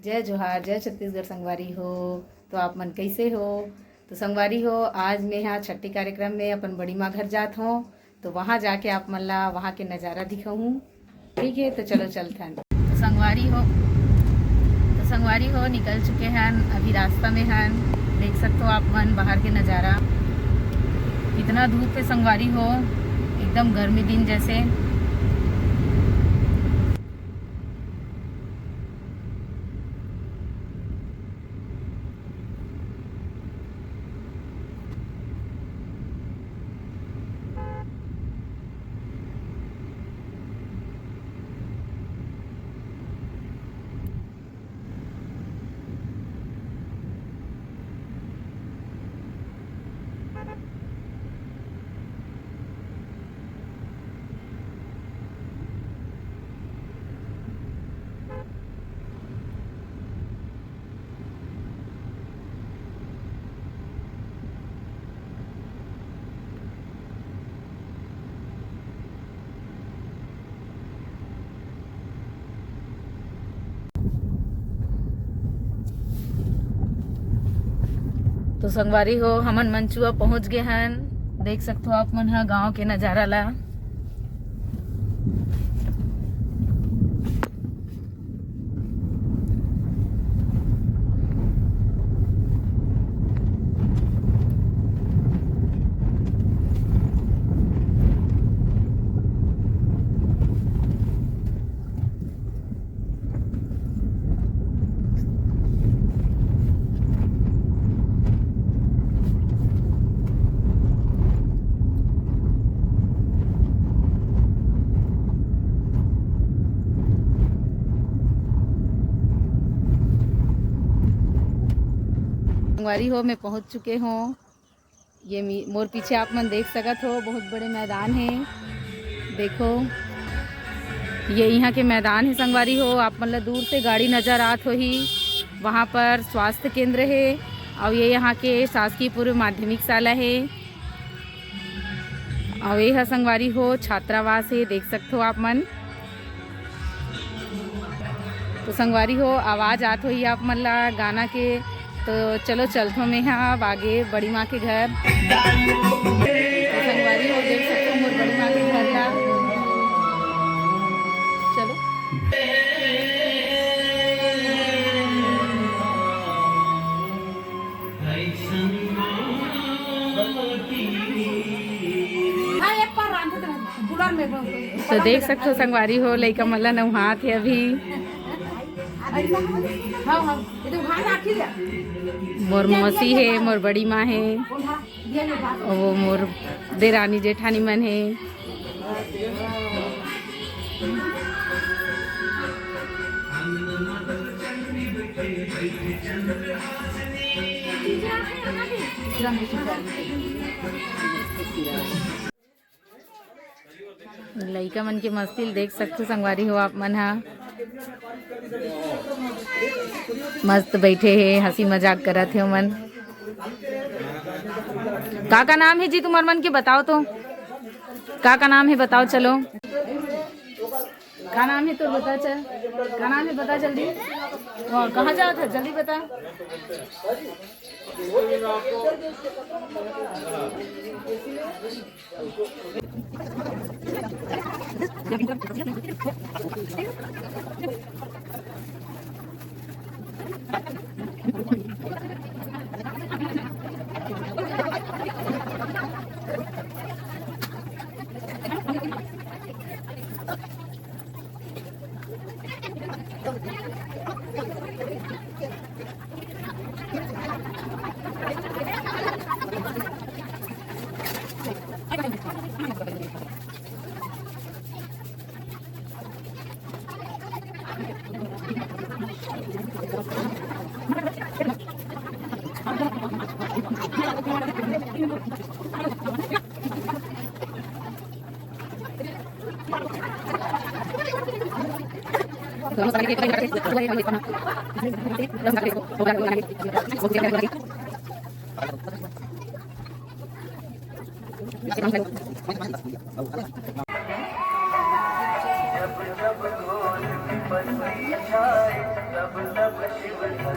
जय जोहार, जय छत्तीसगढ़ संगवारी हो। तो आप मन कैसे हो? तो संगवारी हो, आज मैं यहाँ छठी कार्यक्रम में अपन बड़ी माँ घर जात हूँ। तो वहाँ जाके आप मन ला वहाँ के नज़ारा दिखाऊँ। ठीक है, तो चलो चलते हैं। तो संगवारी हो निकल चुके हैं, अभी रास्ता में हैं। देख सकते हो आप मन बाहर के नज़ारा, कितना धूप है संगवारी हो, एकदम गर्मी दिन जैसे। तो संगवारी हो, हमन मंचुआ पहुंच गए हैं। देख सकते हो आप मन है गांव के नज़ारा ला। संगवारी हो, मैं पहुंच चुके हूँ। ये मोर पीछे आप मन देख सकत हो, बहुत बड़े मैदान है। देखो, ये यहाँ के मैदान है संगवारी हो। आप मन ला दूर से गाड़ी नज़र आत होही। वहाँ पर स्वास्थ्य केंद्र है और ये यहाँ के शासकीय पूर्व माध्यमिक शाला है। और ये है संगवारी हो छात्रावास है, देख सकते हो आप मन। तो संगवारी हो, आवाज़ आत होही आप मन ला गाना के। तो चलो चलते मैं यहाँ आगे बड़ी माँ के घर। तो संगवारी हो, देख सकते हो मोर बड़ी माँ के घर ला। चलो तो देख सकते हो संगवारी हो, लइका मन ला नहात है अभी। मोर मौसी है, मोर बड़ी माँ है, और वो मोर देरानी जेठानी मन है। लइका मन के मस्ती देख सकते संगवारी हो आप मन हा। मस्त बैठे है, हंसी मजाक करत है मन। का नाम है जी तुम्हार मन के? बताओ तो का नाम है, बताओ। चलो का नाम है तो बता, चल का नाम है बता जल्दी। और कहाँ जाओ था, जल्दी बता। जब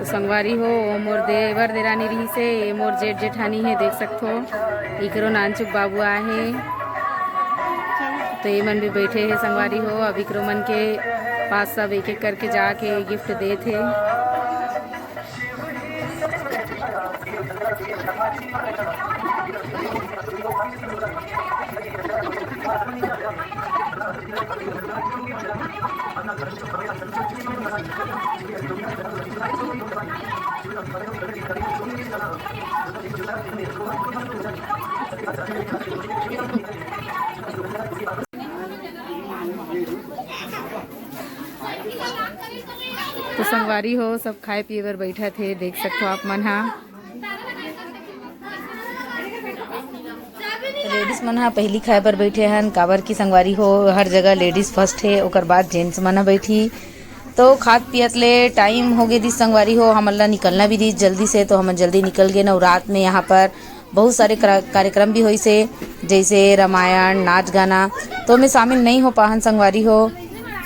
संगवारी हो मोर देवर देरानी रही से मोर जेठ जेठानी है देख सकते हो। इकरो नानचुक बाबू आए हैं तो ये मन भी बैठे हैं संगवारी हो। अब इकरो मन के पास सब एक एक करके जाके गिफ्ट दे थे। तो संगवारी हो सब खाए पिए बर बैठा थे देख सकते हो आप मन हा। लेडीज मन हा पहली खाए बर बैठे हन काबर की संगवारी हो हर जगह लेडीज फर्स्ट है ओकर बाद जेंट्स मन हा बैठी। तो खाद पियत ले टाइम हो गए दी संगवारी हो हमन ला निकलना भी दी जल्दी से तो हम जल्दी निकल गए न। रात में यहाँ पर बहुत सारे कार्यक्रम भी हुई से जैसे रामायण नाच गाना तो मैं शामिल नहीं हो पाहन संगवारी हो।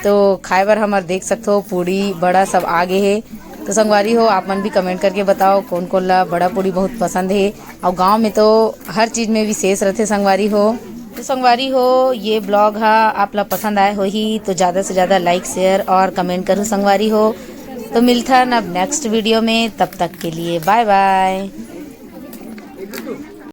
तो खाए बर हमार देख सकते हो पूड़ी बड़ा सब आगे है। तो संगवारी हो आप मन भी कमेंट करके बताओ कौन कौन ला बड़ा पूड़ी बहुत पसंद है। और गांव में तो हर चीज़ में विशेष रहते संगवारी हो। तो संगवारी हो ये ब्लॉग हा आप ला पसंद आए हो ही तो ज़्यादा से ज़्यादा लाइक शेयर और कमेंट करो संगवारी हो। तो मिलता है अब नेक्स्ट वीडियो में, तब तक के लिए बाय बाय।